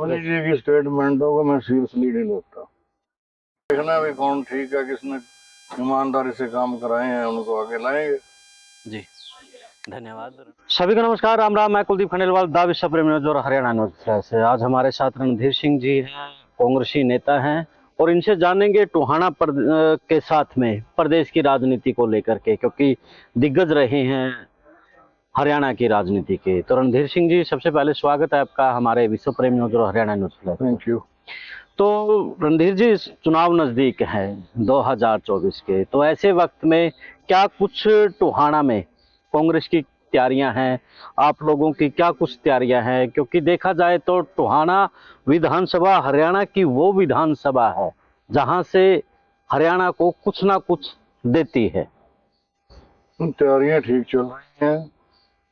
मोदी जी की स्टेटमेंटों को मैं सीरियसली नहीं लेता। देखना भी कौन ठीक है, किसने ईमानदारी से काम कराए हैं उनको आगे लाएंगे। जी धन्यवाद। सभी को नमस्कार, राम राम। मैं कुलदीप खंडेलवाल, दा विश्व प्रेम न्यूज और हरियाणा न्यूज से। आज हमारे साथ रणधीर सिंह जी हैं, कांग्रेसी नेता हैं, और इनसे जानेंगे टोहाना के साथ में प्रदेश की राजनीति को लेकर के, क्योंकि दिग्गज रहे हैं हरियाणा की राजनीति के। तो रणधीर सिंह जी, सबसे पहले स्वागत है आपका हमारे विश्व प्रेम न्यूज और हरियाणा न्यूज। Thank you. तो रणधीर जी, चुनाव नजदीक है 2024 के, तो ऐसे वक्त में क्या कुछ टोहाना में कांग्रेस की तैयारियां हैं, आप लोगों की क्या कुछ तैयारियां हैं? क्योंकि देखा जाए तो टोहाना विधानसभा हरियाणा की वो विधानसभा है जहां से हरियाणा को कुछ ना कुछ देती है। तैयारियां ठीक चल रही हैं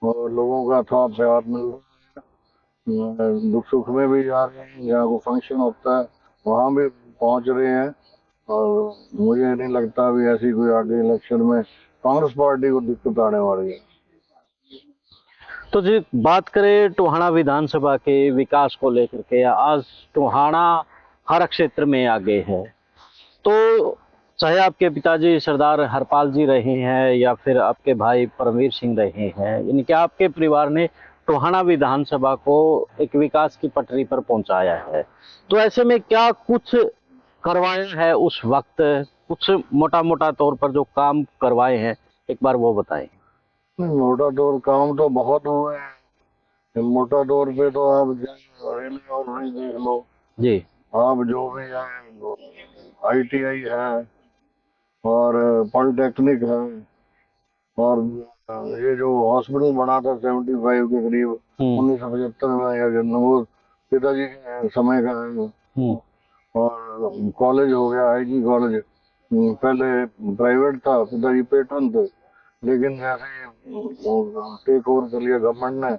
और लोगों का थोड़ा प्यार मिल रहा है। दुख सुख में भी जा रहे हैं, जहाँ को फंक्शन होता है वहाँ भी पहुँच रहे हैं। और मुझे नहीं लगता भी ऐसी कोई आगे इलेक्शन में कांग्रेस पार्टी को दिक्कत आने वाली है। तो जी, बात करें टोहाना विधानसभा के विकास को लेकर के, आज टोहाना हर क्षेत्र में आगे है। तो चाहे आपके पिताजी सरदार हरपाल जी रहे हैं या फिर आपके भाई परमवीर सिंह रहे हैं, यानी कि आपके परिवार ने टोहाना विधानसभा को एक विकास की पटरी पर पहुंचाया है। तो ऐसे में क्या कुछ करवाया है उस वक्त, कुछ मोटा मोटा तौर पर जो काम करवाए हैं, एक बार वो बताएं। नहीं, मोटा तौर काम तो बहुत हुए हैं। मोटा तौर पे तो आप रेलवे और नहीं देख लो, जी आप जो भी है, ITI है और पॉलिटेक्निक है, और ये जो हॉस्पिटल बना था 75 के करीब 1975 में, या वो पिताजी के समय का है। और कॉलेज हो गया IG कॉलेज, पहले प्राइवेट था, पिताजी पेट्रन थे, लेकिन जैसे टेक ओवर कर लिया गवर्नमेंट ने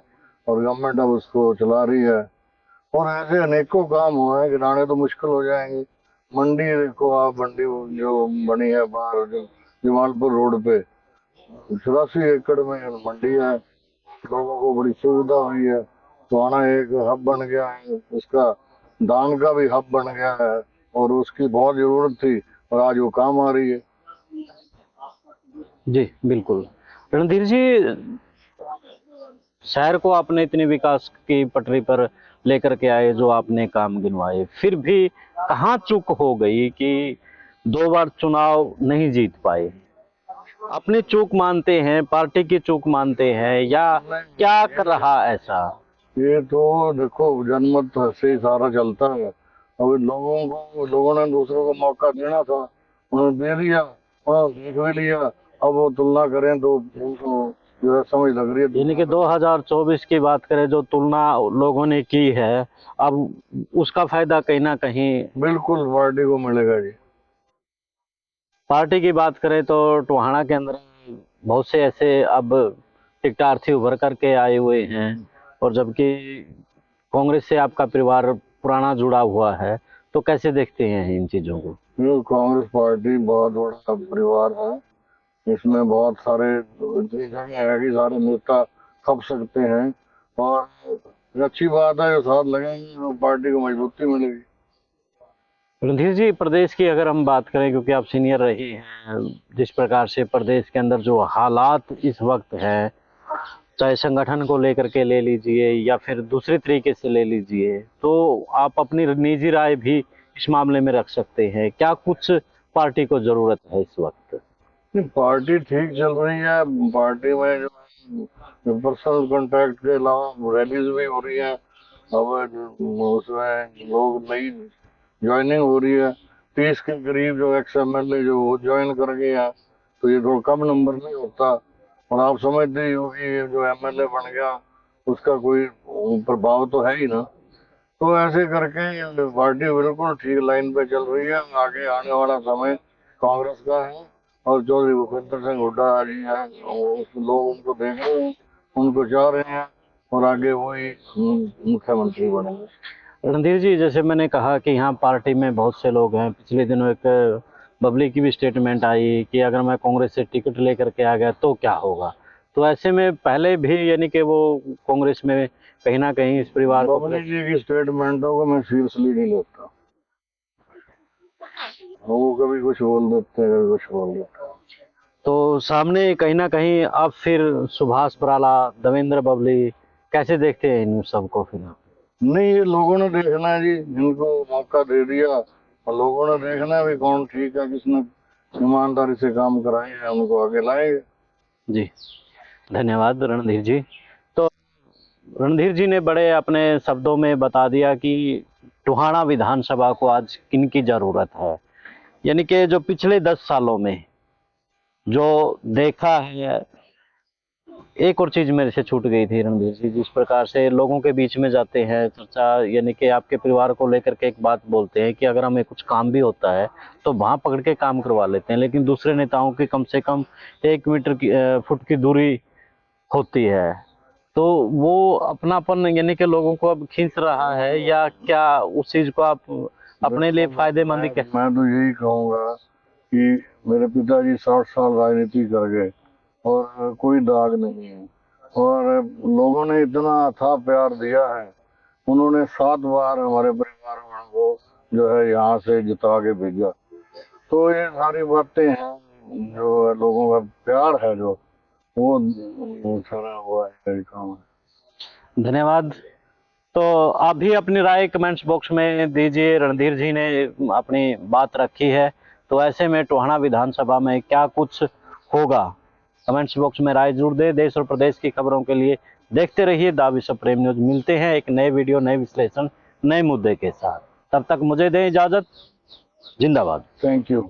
और गवर्नमेंट अब उसको चला रही है। और ऐसे अनेकों काम हुए हैं, गिनाने तो मुश्किल हो जाएंगे। मंडी देखो आप, मंडी जो बनी है बाहर जो जमालपुर रोड पे, 84 एकड़ में मंडी है, लोगों को बड़ी सुविधा हुई है। टोहाना एक हब बन गया है, उसका दान का भी हब बन गया है, और उसकी बहुत जरूरत थी और आज वो काम आ रही है। जी बिल्कुल। रणधीर जी, शहर को आपने इतने विकास की पटरी पर लेकर के आए, जो आपने काम गिनवाए, फिर भी कहाँ चूक हो गई कि 2 बार चुनाव नहीं जीत पाए? अपनी चूक मानते हैं, पार्टी की चूक मानते हैं, या क्या कर रहा ऐसा? ये तो देखो, जनमत से ही सारा चलता है। अब लोगों ने दूसरों को मौका देना था, उन्होंने दे दिया, उन्होंने देख भी लिया। अब वो तुलना करें तो उनको जो है समझ लग रही है। यानी कि 2024 की बात करें, जो तुलना लोगों ने की है, अब उसका फायदा कहीं ना कहीं बिल्कुल पार्टी को मिलेगा जी। पार्टी की बात करें तो टोहाना के अंदर बहुत से ऐसे अब टिकटार्थी उभर करके आए हुए हैं, और जबकि कांग्रेस से आपका परिवार पुराना जुड़ा हुआ है, तो कैसे देखते हैं इन चीजों को? ये कांग्रेस पार्टी बहुत बड़ा परिवार है, इसमें बहुत सारे इतनी जगह है कि सारे नेता खप सकते हैं, और अच्छी बात है, जो साथ लगेंगे तो पार्टी को मजबूती मिलेगी। रणधीर जी, प्रदेश की अगर हम बात करें, क्योंकि आप सीनियर रहे हैं, जिस प्रकार से प्रदेश के अंदर जो हालात इस वक्त है, चाहे संगठन को लेकर के ले लीजिए या फिर दूसरे तरीके से ले लीजिए, तो आप अपनी निजी राय भी इस मामले में रख सकते हैं। क्या कुछ पार्टी को जरूरत है इस वक्त? नहीं, पार्टी ठीक चल रही है। पार्टी में जो पर्सनल कांटेक्ट के अलावा रैलीज भी हो रही है। अब उसमें लोग नई ज्वाइनिंग हो रही है, 30 के करीब जो XMLA जो वो ज्वाइन कर गए हैं, तो ये थोड़ा कम नंबर नहीं होता। और आप समझते ही हो कि ये जो MLA बन गया उसका कोई प्रभाव तो है ही ना। तो ऐसे करके ये पार्टी बिल्कुल ठीक लाइन पे चल रही है। आगे आने वाला समय कांग्रेस का है, और चौधरी भूपेंद्र सिंह हुड्डा जी हैं, लोग उनको देख रहे हैं, उनको चाह रहे हैं, और आगे वही मुख्यमंत्री बनेंगे। रणधीर जी, जैसे मैंने कहा कि यहाँ पार्टी में बहुत से लोग हैं। पिछले दिनों एक बबली की भी स्टेटमेंट आई कि अगर मैं कांग्रेस से टिकट लेकर के आ गया तो क्या होगा। तो ऐसे में पहले भी यानी कि वो कांग्रेस में कहीं ना कहीं इस परिवार को बबली जी की स्टेटमेंटों को मैं सीरियसली नहीं लेता। वो कभी कुछ बोल देते हैं, कभी कुछ बोल देते हैं। तो सामने कहीं ना कहीं अब फिर सुभाष बराला, देवेंद्र बबली कैसे देखते हैं इन सबको फिर? नहीं, ये लोगों ने देखना है जी, इनको मौका दे दिया और लोगों ने देखना है भी कौन ठीक है, किसने ईमानदारी से काम कराए हैं, उनको आगे लाएंगे। जी, धन्यवाद रणधीर जी। तो रणधीर जी ने बड़े अपने शब्दों में बता दिया कि टोहाना विधानसभा को आज किनकी जरूरत है। यानी कि जो पिछले 10 सालों में जो देखा है, एक और चीज मेरे से छूट गई थी रणधीर जी, जिस प्रकार से लोगों के बीच में जाते हैं चर्चा, यानी कि आपके परिवार को लेकर के एक बात बोलते हैं कि अगर हमें कुछ काम भी होता है तो वहां पकड़ के काम करवा लेते हैं, लेकिन दूसरे नेताओं की कम से कम 1 मीटर की फुट की दूरी होती है। तो वो अपनापन यानी कि लोगों को अब खींच रहा है या क्या, उस चीज को आप अपने लिए फायदेमंद ही मैं तो यही कहूंगा कि मेरे पिताजी 60 साल राजनीति कर गए और कोई दाग नहीं है, और लोगों ने इतना अथाह प्यार दिया है। उन्होंने 7 बार हमारे परिवार वालों को जो है यहाँ से जिता के भेजा। तो ये सारी बातें हैं, जो लोगों का प्यार है, जो वो सारा हुआ है, यही काम है। धन्यवाद। तो आप भी अपनी राय कमेंट्स बॉक्स में दीजिए। रणधीर जी ने अपनी बात रखी है, तो ऐसे में टोहाना विधानसभा में क्या कुछ होगा, कमेंट्स बॉक्स में राय जरूर दें। देश और प्रदेश की खबरों के लिए देखते रहिए दा विश्व प्रेम न्यूज। मिलते हैं एक नए वीडियो, नए विश्लेषण, नए मुद्दे के साथ। तब तक मुझे दें इजाजत। जिंदाबाद। Thank you.